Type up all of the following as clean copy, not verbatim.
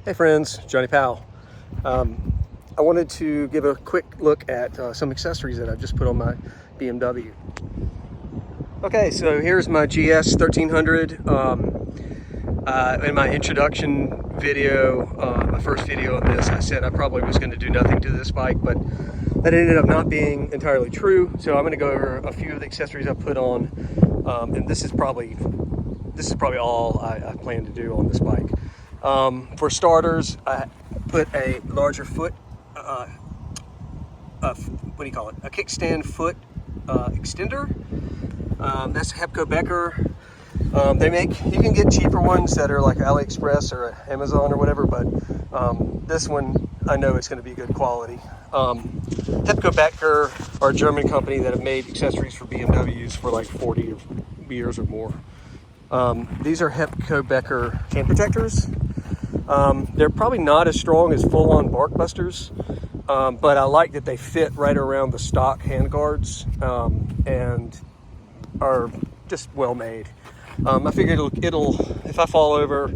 Hey friends, Johnny Powell. I wanted to give a quick look at some accessories that I've just put on my BMW. Okay, so here's my GS 1300. In my introduction video, my first video on this, I said I probably was going to do nothing to this bike, but that ended up not being entirely true. So I'm going to go over a few of the accessories I put on, and this is probably all I plan to do on this bike. For starters, I put a larger foot, what do you call it? A kickstand foot extender. That's Hepco-Becker. You can get cheaper ones that are like AliExpress or Amazon or whatever, but this one, I know it's going to be good quality. Hepco-Becker are a German company that have made accessories for BMWs for like 40 years or more. These are Hepco-Becker hand protectors. They're probably not as strong as full-on bark busters, but I like that they fit right around the stock handguards and are just well made. I figured it'll, if I fall over,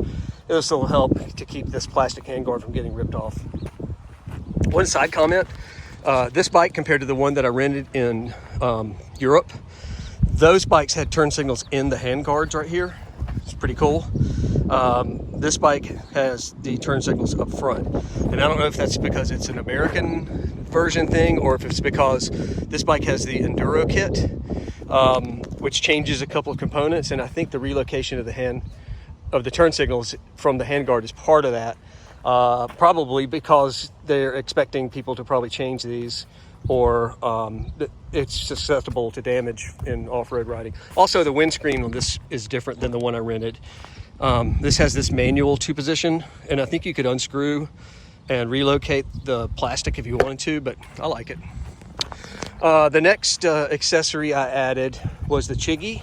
it'll still help to keep this plastic handguard from getting ripped off. One side comment, this bike compared to the one that I rented in Europe, those bikes had turn signals in the handguards right here. It's pretty cool. This bike has the turn signals up front, and I don't know if that's because it's an American version thing or if it's because this bike has the Enduro kit, which changes a couple of components, and I think the relocation of the turn signals from the handguard is part of that, probably because they're expecting people to probably change these, or it's susceptible to damage in off-road riding. Also, the windscreen on this is different than the one I rented. This has this manual 2-position, and I think you could unscrew and relocate the plastic if you wanted to, but I like it. The next accessory I added was the Chigee.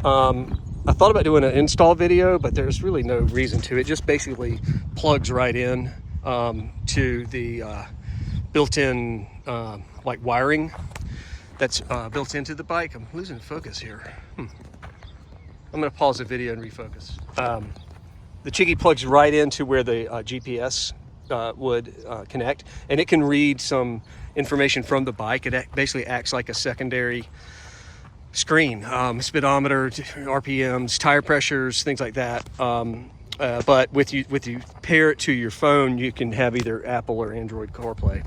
I thought about doing an install video, but there's really no reason to. It just basically plugs right in to the built-in like wiring that's built into the bike. I'm losing focus here. I'm going to pause the video and refocus. The Chigee plugs right into where the GPS would connect, and it can read some information from the bike. It basically acts like a secondary screen, speedometer, RPMs, tire pressures, things like that. But with you pair it to your phone, you can have either Apple or Android CarPlay.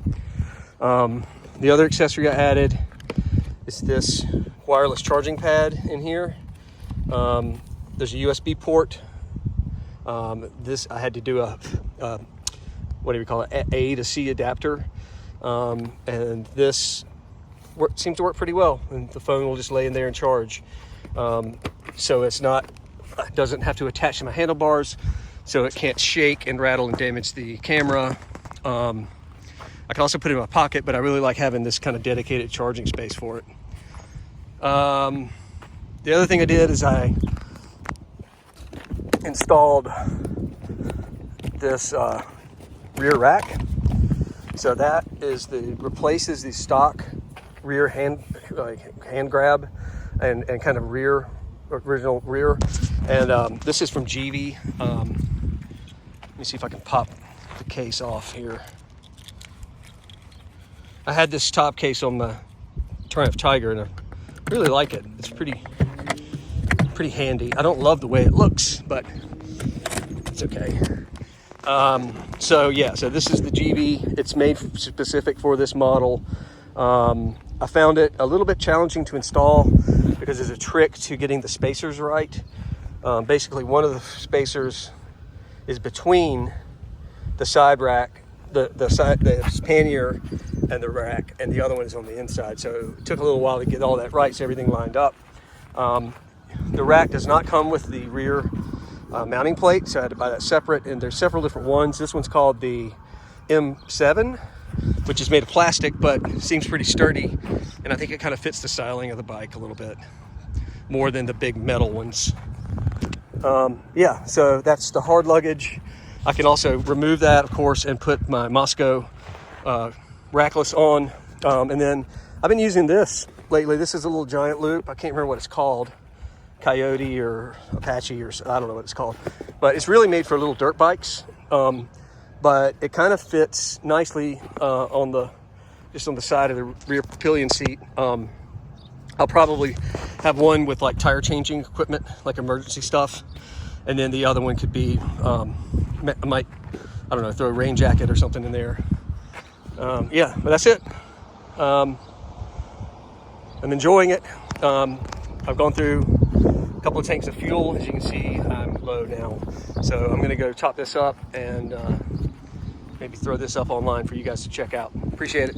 The other accessory I added is this wireless charging pad in here. There's a USB port. This I had to do a what do we call it? A to C adapter, and this seems to work pretty well. And the phone will just lay in there and charge. So it doesn't have to attach to my handlebars, so it can't shake and rattle and damage the camera. I can also put it in my pocket, but I really like having this kind of dedicated charging space for it. The other thing I did is I installed this rear rack. So that replaces the stock rear hand grab and kind of original rear. And this is from GIVI. Let me see if I can pop the case off here. I had this top case on my Triumph Tiger, and I really like it. It's pretty handy. I don't love the way it looks, but it's okay. So this is the GIVI. It's made specific for this model. I found it a little bit challenging to install because there's a trick to getting the spacers right. Basically, one of the spacers is between the side rack, the pannier and the rack, and the other one is on the inside. So it took a little while to get all that right, so everything lined up. The rack does not come with the rear mounting plate, so I had to buy that separate, and there's several different ones. This one's called the M7, which is made of plastic, but seems pretty sturdy, and I think it kind of fits the styling of the bike a little bit more than the big metal ones. So that's the hard luggage. I can also remove that, of course, and put my Moscow rackless on, and then I've been using this lately. This is a little giant loop. I can't remember what it's called. Coyote or Apache, or I don't know what it's called, but it's really made for little dirt bikes. But it kind of fits nicely just on the side of the rear pillion seat. I'll probably have one with like tire changing equipment, like emergency stuff, and then the other one could be I don't know, throw a rain jacket or something in there. Yeah, but that's it. I'm enjoying it. I've gone through a couple of tanks of fuel. As you can see, I'm low now, so I'm gonna go top this up and maybe throw this up online for you guys to check out. Appreciate it.